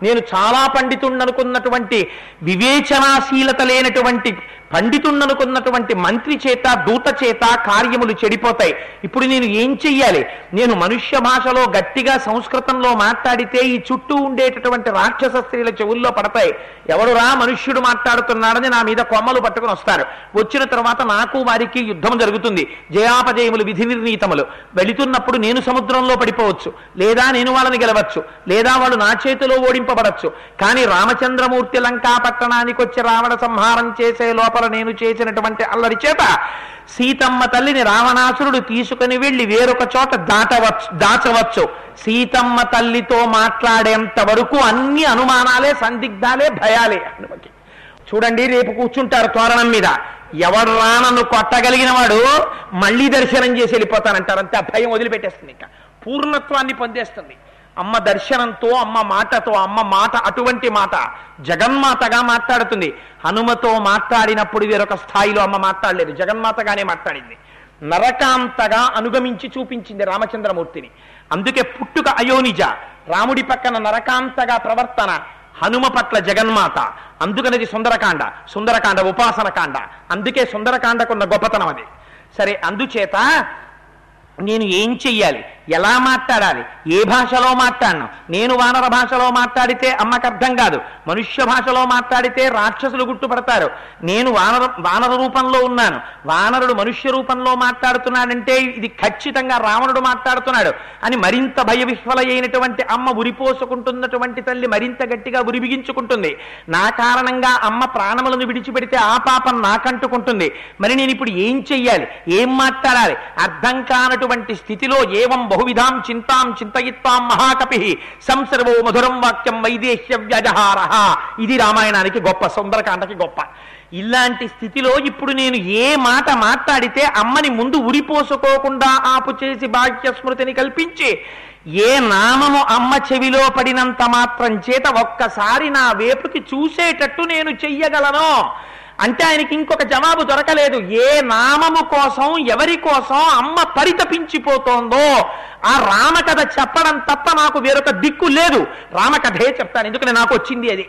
నేను చాలా పండితుణ్ణనుకున్నటువంటి వివేచనాశీలత లేనటువంటి పండితుణ్ణనుకున్నటువంటి మంత్రి చేత దూత చేత కార్యములు చెడిపోతాయి. ఇప్పుడు నేను ఏం చెయ్యాలి? నేను మనుష్య భాషలో గట్టిగా సంస్కృతంలో మాట్లాడితే ఈ చుట్టూ ఉండేటటువంటి రాక్షస స్త్రీల చెవుల్లో పడతాయి. ఎవడురా మనుష్యుడు మాట్లాడుతున్నాడని నా మీద కొమ్మలు పట్టుకుని వస్తారు. వచ్చిన తర్వాత నాకు వారికి యుద్ధం జరుగుతుంది. జయాపజయములు విధి నిర్ణీతములు. వెళుతున్నప్పుడు నేను సముద్రంలో పడిపోవచ్చు, లేదా నేను వాళ్ళని గెలవచ్చు, లేదా వాళ్ళు నా చేతిలో ఓడింపబడచ్చు. కానీ రామచంద్రమూర్తి లంకా పట్టణానికి వచ్చి రావణ సంహారం చేసే లోపల నేను చేసినటువంటి అల్లరి చేత సీతమ్మ తల్లిని రావణాసురుడు తీసుకుని వెళ్లి వేరొక చోట దాచవచ్చు. సీతమ్మ తల్లితో మాట్లాడేంత వరకు అన్ని అనుమానాలే, సందిగ్ధాలే, భయాలే. చూడండి, రేపు కూర్చుంటారు తోరణం మీద, ఎవరు నన్ను కొట్టగలిగిన వాడు మళ్ళీ దర్శనం చేసి వెళ్ళిపోతానంటారు. అంతే, భయం వదిలిపెట్టేస్తుంది, ఇంకా పూర్ణత్వాన్ని పొందేస్తుంది. అమ్మ దర్శనంతో, అమ్మ మాటతో, అమ్మ మాట అటువంటి మాట జగన్మాతగా మాట్లాడుతుంది. హనుమతో మాట్లాడినప్పుడు వేరొక స్థాయిలో అమ్మ మాట్లాడలేదు, జగన్మాతగానే మాట్లాడింది. నరకాంతగా అనుగమించి చూపించింది రామచంద్రమూర్తిని. అందుకే పుట్టుక అయోనిజ, రాముడి పక్కన నరకాంతగా ప్రవర్తన, హనుమ పట్ల జగన్మాత. అందుకనేది సుందరకాండ, సుందరకాండ ఉపాసన కాండ. అందుకే సుందరకాండకున్న గొప్పతనం అది. సరే, అందుచేత నేను ఏం చెయ్యాలి, ఎలా మాట్లాడాలి, ఏ భాషలో మాట్లాడను? నేను వానర భాషలో మాట్లాడితే అమ్మకు అర్థం కాదు, మనుష్య భాషలో మాట్లాడితే రాక్షసులు గుర్తుపడతారు. నేను వానర రూపంలో ఉన్నాను, వానరుడు మనుష్య రూపంలో మాట్లాడుతున్నాడంటే ఇది ఖచ్చితంగా రావణుడు మాట్లాడుతున్నాడు అని మరింత భయ విహ్వలైనటువంటి అమ్మ ఉరిపోసుకుంటున్నటువంటి తల్లి మరింత గట్టిగా ఉరిబిగించుకుంటుంది. నా కారణంగా అమ్మ ప్రాణములను విడిచిపెడితే ఆ పాపం నాకంటుకుంటుంది. మరి నేను ఇప్పుడు ఏం చెయ్యాలి, ఏం మాట్లాడాలి అర్థం కానటువంటి స్థితిలో ఏవం బహువిధాం చింతాం చింతయిత్వాం మహాకపి సంసర్వో మధురం వాక్యం వైదేహ్య వ్యజహార. ఇది రామాయణానికి గొప్ప, సుందరకాండకి గొప్ప. ఇలాంటి స్థితిలో ఇప్పుడు నేను ఏ మాట మాట్లాడితే అమ్మని ముందు ఉరిపోసుకోకుండా ఆపు చేసి బాహ్య స్మృతిని కల్పించి ఏ నామము అమ్మ చెవిలో పడినంత మాత్రం చేత ఒక్కసారి నా వేపుకి చూసేటట్టు నేను చెయ్యగలను అంటే ఆయనకి ఇంకొక జవాబు దొరకలేదు. ఏ నామము కోసం, ఎవరి కోసం అమ్మ పరితపించిపోతోందో ఆ రామకథ చెప్పడం తప్ప నాకు వేరొక దిక్కు లేదు. రామకథే చెప్తాను, ఎందుకని నాకు వచ్చింది అది.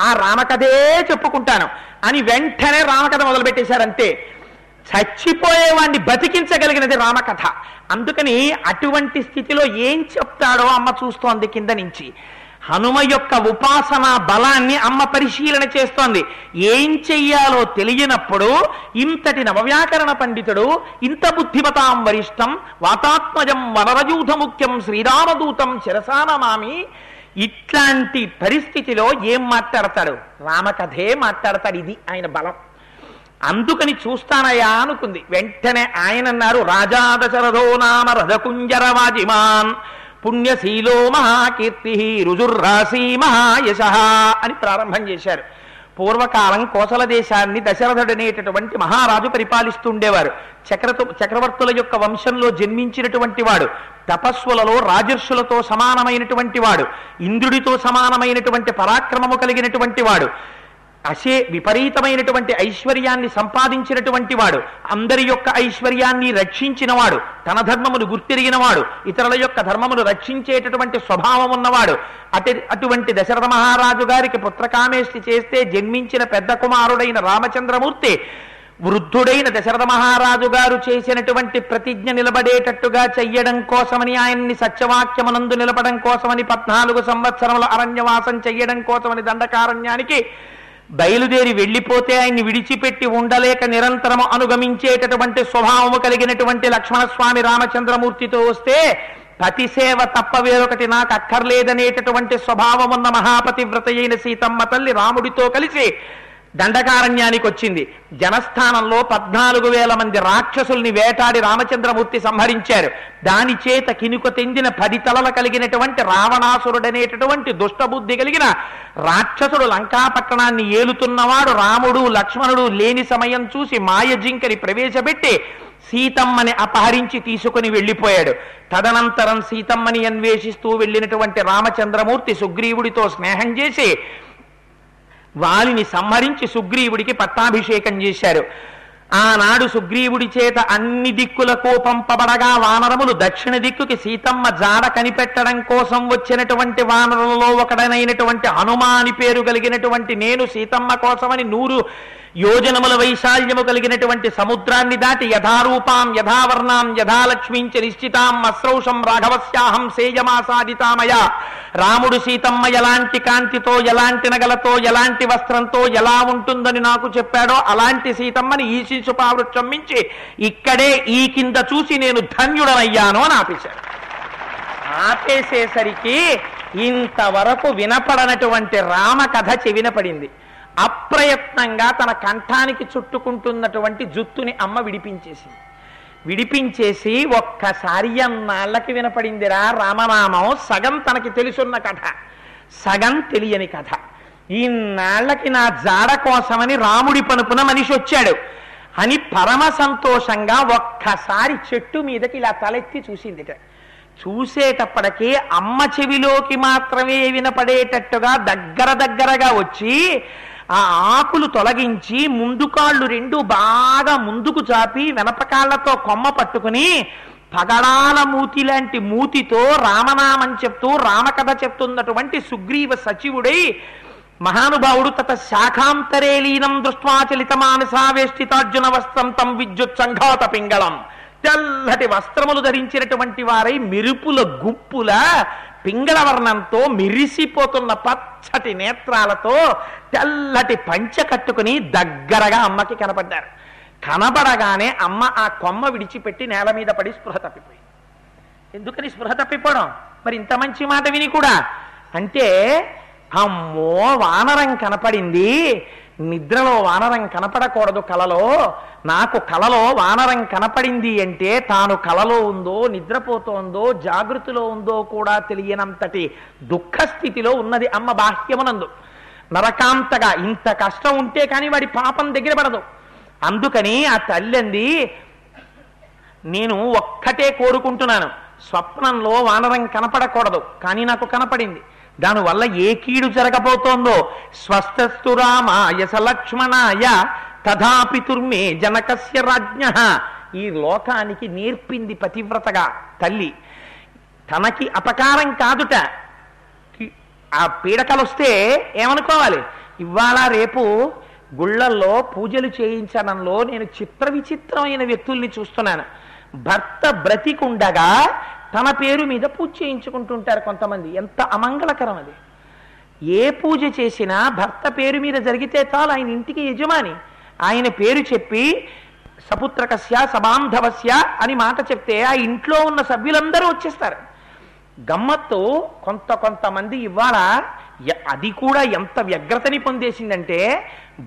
ఆ రామకథే చెప్పుకుంటాను అని వెంటనే రామకథ మొదలుపెట్టేశారంతే. చచ్చిపోయేవాడిని బతికించగలిగినది రామకథ. అందుకని అటువంటి స్థితిలో ఏం చెప్తాడో అమ్మ చూస్తోంది కింద నుంచి. హనుమ యొక్క ఉపాసనా బలాన్ని అమ్మ పరిశీలన చేస్తోంది. ఏం చెయ్యాలో తెలియనప్పుడు ఇంతటి నవవ్యాకరణ పండితుడు, ఇంత బుద్ధిమతాం వరిష్టం వాతాత్మజం వనరయూధ ముఖ్యం శ్రీరామదూతం శిరసానమామి, ఇట్లాంటి పరిస్థితిలో ఏం మాట్లాడతాడు? రామకథే మాట్లాడతాడు. ఇది ఆయన బలం. అందుకని చూస్తానయా అనుకుంది. వెంటనే ఆయన అన్నారు, రాజా దశరథో నామ రథకుంజర వాజిమాన్ పుణ్యశీలో మహాకీర్తి రుజుర్రాశి మహాయశ అని ప్రారంభం చేశారు. పూర్వకాలం కోసల దేశాన్ని దశరథుడనేటటువంటి మహారాజు పరిపాలిస్తుండేవారు. చక్రవర్తుల యొక్క వంశంలో జన్మించినటువంటి వాడు, తపస్సులలో రాజర్షులతో సమానమైనటువంటి వాడు, ఇంద్రుడితో సమానమైనటువంటి పరాక్రమము కలిగినటువంటి వాడు, విపరీతమైనటువంటి ఐశ్వర్యాన్ని సంపాదించినటువంటి వాడు, అందరి యొక్క ఐశ్వర్యాన్ని రక్షించినవాడు, తన ధర్మమును గుర్తిరిగినవాడు, ఇతరుల యొక్క ధర్మమును రక్షించేటటువంటి స్వభావం ఉన్నవాడు. అటువంటి దశరథ మహారాజు గారికి పుత్రకామేష్టి చేస్తే జన్మించిన పెద్ద కుమారుడైన రామచంద్రమూర్తి వృద్ధుడైన దశరథ మహారాజు గారు చేసినటువంటి ప్రతిజ్ఞ నిలబడేటట్టుగా చెయ్యడం కోసమని, ఆయన్ని సత్యవాక్యమునందు నిలపడం కోసమని 14 సంవత్సరముల అరణ్యవాసం చెయ్యడం కోసమని దండకారణ్యానికి బయలుదేరి వెళ్ళిపోతే ఆయన్ని విడిచిపెట్టి ఉండలేక నిరంతరము అనుగమించేటటువంటి స్వభావము కలిగినటువంటి లక్ష్మణస్వామి రామచంద్రమూర్తితో వస్తే పతిసేవ తప్ప వేరొకటి నాకు అక్కర్లేదనేటటువంటి స్వభావం ఉన్న మహాపతివ్రత అయిన సీతమ్మ తల్లి రాముడితో కలిసి దండకారణ్యానికి వచ్చింది. జనస్థానంలో 14,000 మంది రాక్షసుల్ని వేటాడి రామచంద్రమూర్తి సంహరించారు. దాని చేత కినుక తెందిన 10 తలలు కలిగినటువంటి రావణాసురుడనేటటువంటి దుష్టబుద్ధి కలిగిన రాక్షసుడు లంకాపట్టణాన్ని ఏలుతున్నవాడు రాముడు లక్ష్మణుడు లేని సమయం చూసి మాయజింకని ప్రవేశపెట్టి సీతమ్మని అపహరించి తీసుకుని వెళ్ళిపోయాడు. తదనంతరం సీతమ్మని అన్వేషిస్తూ వెళ్ళినటువంటి రామచంద్రమూర్తి సుగ్రీవుడితో స్నేహం చేసి వాలిని సంహరించి సుగ్రీవుడికి పట్టాభిషేకం చేశారు. ఆనాడు సుగ్రీవుడి చేత అన్ని దిక్కులకు పంపబడగా వానరములు దక్షిణ దిక్కుకి సీతమ్మ జాడ కనిపెట్టడం కోసం వచ్చినటువంటి వానరులలో ఒకడనైనటువంటి హనుమాని పేరు కలిగినటువంటి నేను సీతమ్మ కోసమని 100 యోజనముల వైశాల్యము కలిగినటువంటి సముద్రాన్ని దాటి యథారూపాం యథావర్ణాం యథాలక్ష్మీంచ నిశ్చితాం అశ్రౌషం రాఘవస్యాహం సేయమాసాదితామయ. రాముడు సీతమ్మ ఎలాంటి కాంతితో ఎలాంటి నగలతో ఎలాంటి వస్త్రంతో ఎలా ఉంటుందని నాకు చెప్పాడో అలాంటి సీతమ్మని ఈ శిశుపావృక్షం మించి ఇక్కడే ఈ కింద చూసి నేను ధన్యుడనయ్యాను అని ఆపేశాడు. ఆపేసేసరికి ఇంతవరకు వినపడనటువంటి రామ కథ చెవిన పడింది. అప్రయత్నంగా తన కంఠానికి చుట్టుకుంటున్నటువంటి జుత్తుని అమ్మ విడిపించేసి ఒక్కసారి అన్నాళ్ళకి వినపడిందిరా రామనామం. సగం తనకి తెలుసున్న కథ, సగం తెలియని కథ. ఈనాళ్ళకి నా జాడ కోసమని రాముడి పనుపున మనిషి వచ్చాడు అని పరమ సంతోషంగా ఒక్కసారి చెట్టు మీదకి ఇలా తలెత్తి చూసిందిట. చూసేటప్పటికీ అమ్మ చెవిలోకి మాత్రమే వినపడేటట్టుగా దగ్గరగా వచ్చి ఆ ఆకులు తొలగించి ముందు కాళ్ళు 2 బాగా ముందుకు చాపి వెనపకాళ్లతో కొమ్మ పట్టుకుని పగడాల మూతి లాంటి మూతితో రామనామం చెప్తూ రామకథ చెప్తున్నటువంటి సుగ్రీవ సచివుడై మహానుభావుడు తత శాఖాంతరే లీనం దృష్ట్వాచలిత మానసావేష్టితార్జున వస్త్రం తం విద్యుత్ సంఘాత పింగళం. తెల్లటి వస్త్రములు ధరించినటువంటి వారై మెరుపుల గుప్పుల పింగళ వర్ణంతో మిరిసిపోతున్న పచ్చటి నేత్రాలతో తెల్లటి పంచె కట్టుకుని దగ్గరగా అమ్మకి కనపడ్డారు. కనబడగానే అమ్మ ఆ కొమ్మ విడిచిపెట్టి నేల మీద పడి స్పృహ తప్పిపోయింది. ఎందుకని స్పృహ తప్పిపోవడం? మరి ఇంత మంచి మాట విని కూడా అంటే అమ్మో వానరం కనపడింది, నిద్రలో వానరం కనపడకూడదు కలలో, నాకు కలలో వానరం కనపడింది అంటే తాను కలలో ఉందో నిద్రపోతోందో జాగృతిలో ఉందో కూడా తెలియనంతటి దుఃఖస్థితిలో ఉన్నది అమ్మ బాహ్యమునందు. నరకాంతగా ఇంత కష్టం ఉంటే కానీ వాడి పాపం దగ్గర పడదు. అందుకని ఆ తల్లింది, నేను ఒక్కటే కోరుకుంటున్నాను, స్వప్నంలో వానరం కనపడకూడదు, కానీ నాకు కనపడింది. దానివల్ల ఏ కీడు జరగబోతోందో స్వస్థస్తు రామాయ సలక్ష్మణాయ తథాపితుర్మే జనకస్య రాజ్ఞ. ఈ లోకానికి నేర్పింది పతివ్రతగా తల్లి. తనకి అపకారం కాదుట. ఆ పీడకలు వస్తే ఏమనుకోవాలి? ఇవాళ రేపు గుళ్ళల్లో పూజలు చేయించడంలో నేను చిత్ర విచిత్రమైన వ్యక్తుల్ని చూస్తున్నాను. భర్త బ్రతికుండగా తన పేరు మీద పూజ చేయించుకుంటుంటారు కొంతమంది. ఎంత అమంగళకరం అది! ఏ పూజ చేసినా భర్త పేరు మీద జరిగితే చాలు, ఆయన ఇంటికి యజమాని. ఆయన పేరు చెప్పి సపుత్రకస్య సబాంధవస్య అని మాట చెప్తే ఆ ఇంట్లో ఉన్న సభ్యులందరూ వచ్చేస్తారు. గమ్మత్తు కొంతమంది ఇవాళ అది కూడా ఎంత వ్యగ్రతని పొందేసిందంటే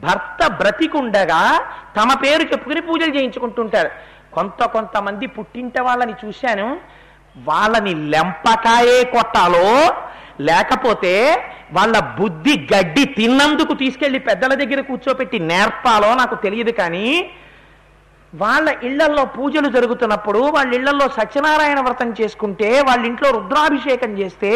భర్త బ్రతికుండగా తమ పేరు చెప్పుకుని పూజలు చేయించుకుంటుంటారు. కొంతమంది పుట్టింట వాళ్ళని చూశాను, వాళ్ళని లెంపకాయే కొట్టాలో లేకపోతే వాళ్ళ బుద్ధి గడ్డి తిన్నందుకు తీసుకెళ్లి పెద్దల దగ్గర కూర్చోపెట్టి నేర్పాలో నాకు తెలియదు. కానీ వాళ్ళ ఇళ్లల్లో పూజలు జరుగుతున్నప్పుడు, వాళ్ళ ఇళ్లలో సత్యనారాయణ వ్రతం చేసుకుంటే, వాళ్ళ ఇంట్లో రుద్రాభిషేకం చేస్తే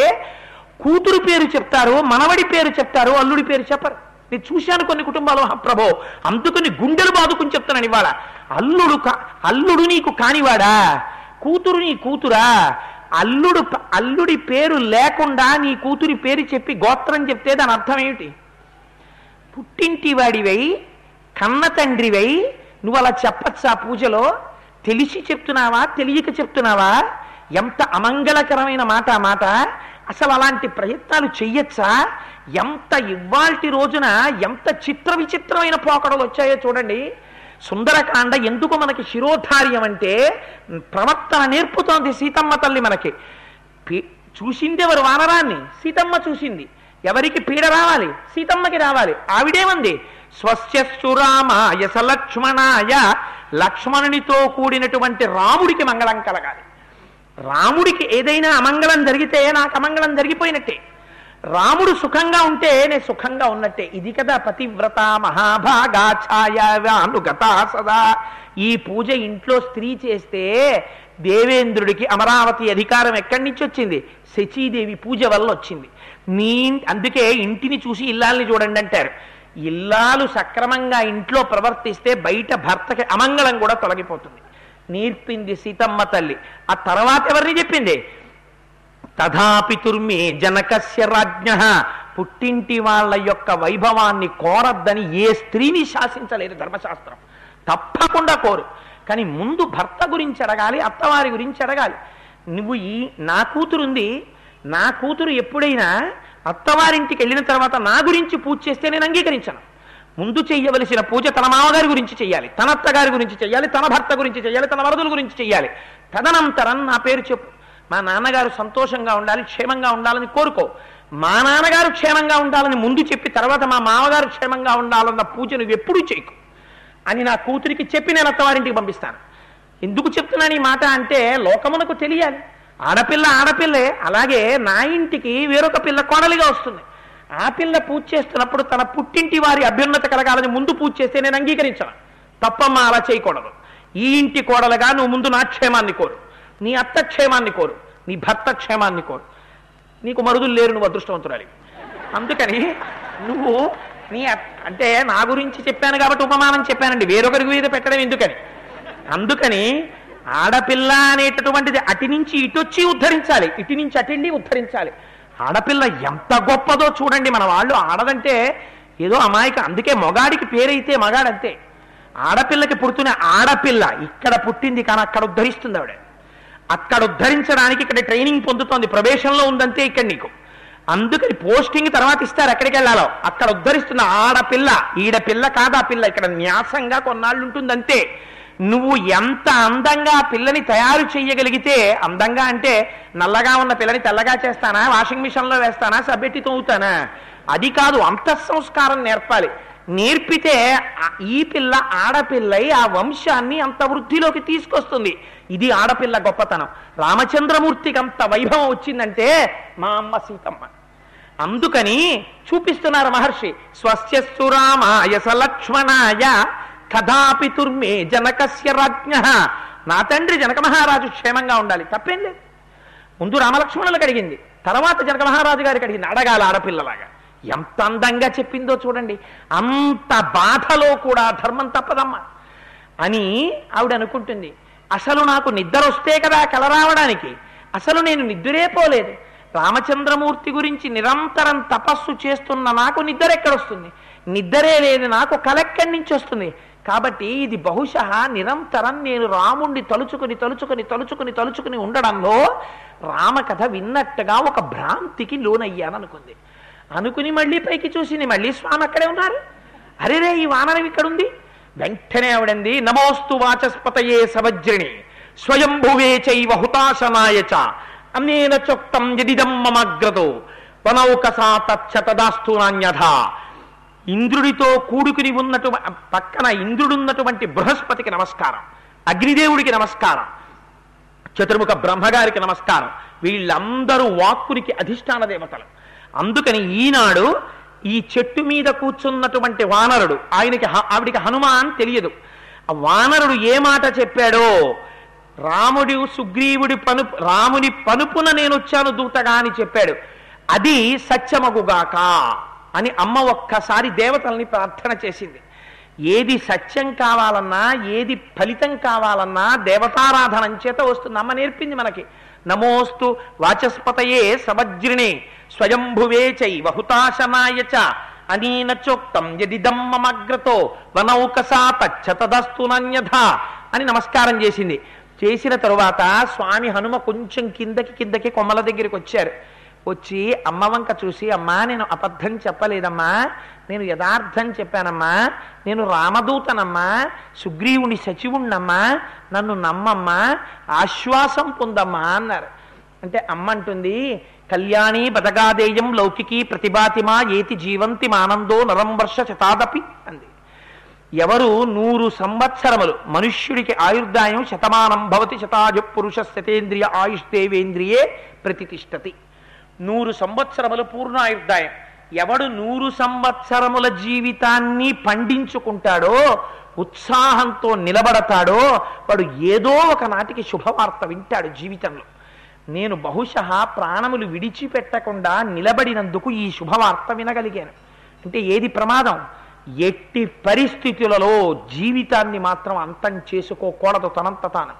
కూతురు పేరు చెప్తారు, మనవడి పేరు చెప్తారు, అల్లుడి పేరు చెప్పరు. నేను చూశాను కొన్ని కుటుంబాలు. ప్రభో, అందుకని గుండెలు బాదుకుని చెప్తున్నాను ఇవాళ. అల్లుడు నీకు కానివాడా? కూతురు నీ కూతురా? అల్లుడి పేరు లేకుండా నీ కూతురి పేరు చెప్పి గోత్రం చెప్తే దాని అర్థం ఏమిటి? పుట్టింటి వాడివై కన్న తండ్రివై నువ్వు అలా చెప్పచ్చా పూజలో? తెలిసి చెప్తున్నావా తెలియక చెప్తున్నావా? ఎంత అమంగళకరమైన మాట! అసలు అలాంటి ప్రయత్నాలు చెయ్యొచ్చా? ఎంత ఇవాల్టి రోజున ఎంత చిత్ర విచిత్రమైన పోకడలు వచ్చాయో చూడండి. సుందరకాండ ఎందుకు మనకి శిరోధార్యం అంటే ప్రవర్తన నేర్పుతోంది సీతమ్మ తల్లి మనకి. చూసింది ఎవరు? వానరాన్ని. సీతమ్మ చూసింది. ఎవరికి పీడ రావాలి? సీతమ్మకి రావాలి. ఆవిడేమంది? స్వస్యస్సు రామాయ సలక్ష్మణాయ. లక్ష్మణునితో కూడినటువంటి రాముడికి మంగళం కలగాలి. రాముడికి ఏదైనా అమంగళం జరిగితే నాకు అమంగళం జరిగిపోయినట్టే. రాముడు సుఖంగా ఉంటే నేను సుఖంగా ఉన్నట్టే. ఇది కదా పతివ్రత మహాభాగా ఛాయానుగత సదా. ఈ పూజ ఇంట్లో స్త్రీ చేస్తే దేవేంద్రుడికి అమరావతి అధికారం ఎక్కడి నుంచి వచ్చింది? శచీదేవి పూజ వల్ల వచ్చింది. అందుకే ఇంటిని చూసి ఇల్లాల్ని చూడండి అంటారు. ఇల్లాలు సక్రమంగా ఇంట్లో ప్రవర్తిస్తే బయట భర్తకి అమంగళం కూడా తొలగిపోతుంది. నేర్పింది సీతమ్మ తల్లి. ఆ తర్వాత ఎవరిని చెప్పింది? తథాపితుర్మే జనకస్య రాజ్ఞ, పుట్టింటి వాళ్ళ యొక్క వైభవాన్ని కోరద్దని ఏ స్త్రీని శాసించలేదు ధర్మశాస్త్రం. తప్పకుండా కోరు, కానీ ముందు భర్త గురించి అడగాలి, అత్తవారి గురించి అడగాలి. నువ్వు నా కూతురుంది, నా కూతురు ఎప్పుడైనా అత్తవారింటికి వెళ్ళిన తర్వాత నా గురించి పూజ చేస్తే నేను అంగీకరించను. ముందు చెయ్యవలసిన పూజ తన మామగారి గురించి చెయ్యాలి, తన అత్తగారి గురించి చెయ్యాలి, తన భర్త గురించి చెయ్యాలి, తన వరదుల గురించి చెయ్యాలి. తదనంతరం నా పేరు చెప్పు. మా నాన్నగారు సంతోషంగా ఉండాలి, క్షేమంగా ఉండాలని కోరుకో. మా నాన్నగారు క్షేమంగా ఉండాలని ముందు చెప్పి తర్వాత మా మామగారు క్షేమంగా ఉండాలన్న పూజ నువ్వు ఎప్పుడూ చేయకు అని నా కూతురికి చెప్పి నేను అత్తవారింటికి పంపిస్తాను. ఎందుకు చెప్తున్నాను ఈ మాట అంటే లోకమునకు తెలియాలి. ఆడపిల్ల ఆడపిల్లే, అలాగే నా ఇంటికి వేరొక పిల్ల కోడలిగా వస్తుంది. ఆ పిల్ల పూజ చేస్తున్నప్పుడు తన పుట్టింటి వారి అభ్యున్నత కలగాలని ముందు పూజ చేస్తే నేను అంగీకరించను. తప్పమ్మా, అలా చేయకూడదు. ఈ ఇంటి కోడలుగా నువ్వు ముందు నా క్షేమాన్ని కోరు, నీ అత్త క్షేమాన్ని కోరు, నీ భర్త క్షేమాన్ని కోరు. నీకు మరుదులు లేరు, నువ్వు అదృష్టవంతురాలి. అందుకని నువ్వు అంటే నా గురించి చెప్పాను కాబట్టి ఉపమానం చెప్పానండి, వేరొకరి మీద పెట్టడం ఎందుకని. అందుకని ఆడపిల్ల అనేటటువంటిది అటు నుంచి ఇటొచ్చి ఉద్ధరించాలి, ఇటు నుంచి అటెండి ఉద్ధరించాలి. ఆడపిల్ల ఎంత గొప్పదో చూడండి. మన వాళ్ళు ఆడదంటే ఏదో అమాయక, అందుకే మొగాడికి పేరైతే మగాడంతే. ఆడపిల్లకి పుడుతున్న ఆడపిల్ల ఇక్కడ పుట్టింది కానీ అక్కడ ఉద్ధరిస్తుంది ఆవిడ. అక్కడ ఉద్ధరించడానికి ఇక్కడ ట్రైనింగ్ పొందుతోంది, ప్రవేశంలో ఉందంతే ఇక్కడ నీకు. అందుకని పోస్టింగ్ తర్వాత ఇస్తారు, ఎక్కడికి వెళ్ళాలో అక్కడ ఉద్ధరిస్తున్న ఆడపిల్ల. ఈడపిల్ల కాదా పిల్ల, ఇక్కడ న్యాసంగా కొన్నాళ్ళు ఉంటుందంతే. నువ్వు ఎంత అందంగా పిల్లని తయారు చేయగలిగితే, అందంగా అంటే నల్లగా ఉన్న పిల్లని తెల్లగా చేస్తానా, వాషింగ్ మిషన్లో వేస్తానా, సబ్బెట్టి తోగుతానా, అది కాదు. అంతఃసంస్కారం నేర్పాలి. నేర్పితే ఈ పిల్ల ఆడపిల్లై ఆ వంశాన్ని అంత వృద్ధిలోకి తీసుకొస్తుంది. ఇది ఆడపిల్ల గొప్పతనం. రామచంద్రమూర్తికి అంత వైభవం వచ్చిందంటే మా అమ్మ సీతమ్మ. అందుకని చూపిస్తున్నారు మహర్షి. స్వస్యస్సు రామాయ సలక్ష్మణాయ కథాపితుర్మే జనకస్య రాజ్ఞ. నా తండ్రి జనక మహారాజు క్షేమంగా ఉండాలి, తప్పేం లేదు. ముందు రామలక్ష్మణులకు అడిగింది, తర్వాత జనక మహారాజు గారికి అడిగింది. అడగాల ఆడపిల్లలాగా. ఎంత అందంగా చెప్పిందో చూడండి. అంత బాధలో కూడా ధర్మం తప్పదమ్మా అని ఆవిడ అనుకుంటుంది. అసలు నాకు నిద్ర వస్తే కదా కల రావడానికి, అసలు నేను నిద్రే పోలేదు. రామచంద్రమూర్తి గురించి నిరంతరం తపస్సు చేస్తున్న నాకు నిద్ర ఎక్కడొస్తుంది? నిద్రే లేదు నాకు, కలెక్కడి నుంచి వస్తుంది? కాబట్టి ఇది బహుశా నిరంతరం నేను రాముణ్ణి తలుచుకుని తలుచుకుని తలుచుకుని తలుచుకుని ఉండడంలో రామకథ విన్నట్టుగా ఒక భ్రాంతికి లోనయ్యాననుకుంది. అనుకుని మళ్ళీ పైకి చూసింది, మళ్ళీ స్వామి అక్కడే ఉన్నారు. అరేరే, ఈ వానరం ఇక్కడుంది. వెంటనే ఆవిడంది, నమోస్తు వాచస్పతయే సవజ్రిణి స్వయంభువే చైవ హుతాశనాయ చ అన్నేన చోక్తం యదిదం మమగ్రతో వనౌకసా తచ్చతదాస్తు నాన్యథ. ఇంద్రుడితో కూడుకుని పక్కన ఇంద్రుడున్నటువంటి బృహస్పతికి నమస్కారం, అగ్నిదేవుడికి నమస్కారం, చతుర్ముఖ బ్రహ్మగారికి నమస్కారం. వీళ్ళందరూ వాక్కునికి అధిష్టాన దేవతలు. అందుకని ఈనాడు ఈ చెట్టు మీద కూర్చున్నటువంటి వానరుడు, ఆవిడికి హనుమాన్ తెలియదు. ఆ వానరుడు ఏ మాట చెప్పాడో, రాముని పనుపున నేను వచ్చాను దూతగా అని చెప్పాడు. అది సత్యమగుగాక అని అమ్మ ఒక్కసారి దేవతల్ని ప్రార్థన చేసింది. ఏది సత్యం కావాలన్నా, ఏది ఫలితం కావాలన్నా దేవతారాధనం చేత వస్తుంది. అమ్మ నేర్పింది మనకి. నమోస్తు వాచస్పతయే సవజ్రిణే స్వయంభువే చైవ హుతాశనాయ చ అనేన చోక్తం యదిదం మమగ్రతో వనౌకసా తచ్చతదస్తు నాన్యథ అని నమస్కారం చేసింది. చేసిన తరువాత స్వామి హనుమ కొంచెం కిందకి కొమ్మల దగ్గరికి వచ్చారు. వచ్చి అమ్మ వంక చూసి, అమ్మా నేను అబద్ధం చెప్పలేదమ్మా, నేను యథార్థం చెప్పానమ్మా, నేను రామదూతనమ్మా, సుగ్రీవుని సచివుణ్ణమ్మా, నన్ను నమ్మమ్మా, ఆశ్వాసం పొందమ్మా అన్నారు. అంటే అమ్మ అంటుంది, కళ్యాణి బదగాదేయం లౌకికీ ప్రతిభాతిమా ఏతి జీవంతి మానందో నరం వర్ష శతాదపి అంది. ఎవరు 100 సంవత్సరములు, మనుష్యుడికి ఆయుర్దాయం శతమానం భవతి శతాజు పురుష శతేంద్రియ ఆయుష్దేవేంద్రియే ప్రతిష్టతి. 100 సంవత్సరములు పూర్ణాయుర్దాయం. ఎవడు 100 సంవత్సరముల జీవితాన్ని పండించుకుంటాడో, ఉత్సాహంతో నిలబడతాడో, వాడు ఏదో ఒక నాటికి శుభవార్త వింటాడు జీవితంలో. నేను బహుశా ప్రాణములు విడిచిపెట్టకుండా నిలబడినందుకు ఈ శుభవార్త వినగలిగాను. అంటే ఏది ప్రమాదం? ఎట్టి పరిస్థితులలో జీవితాన్ని మాత్రం అంతం చేసుకోకూడదు తనంత తాను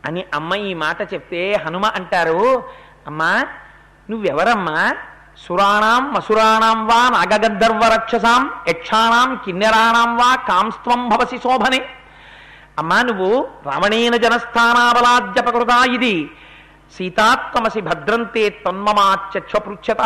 అని అమ్మ ఈ మాట చెప్తే హనుమ అంటారు, అమ్మా నువ్వెవరమ్మా? సురాణం అసురాణం వా నాగగంధర్వ రక్షసాం యక్షాణం కిన్నెరాణం వా కాంస్త్వం భవసి శోభనే. అమ్మా నువ్వు రావణేన జనస్థానాబలాద్యపకృతా ఇది సీతాత్మసి భద్రంతే తన్మమాచ్యపృచ్ఛత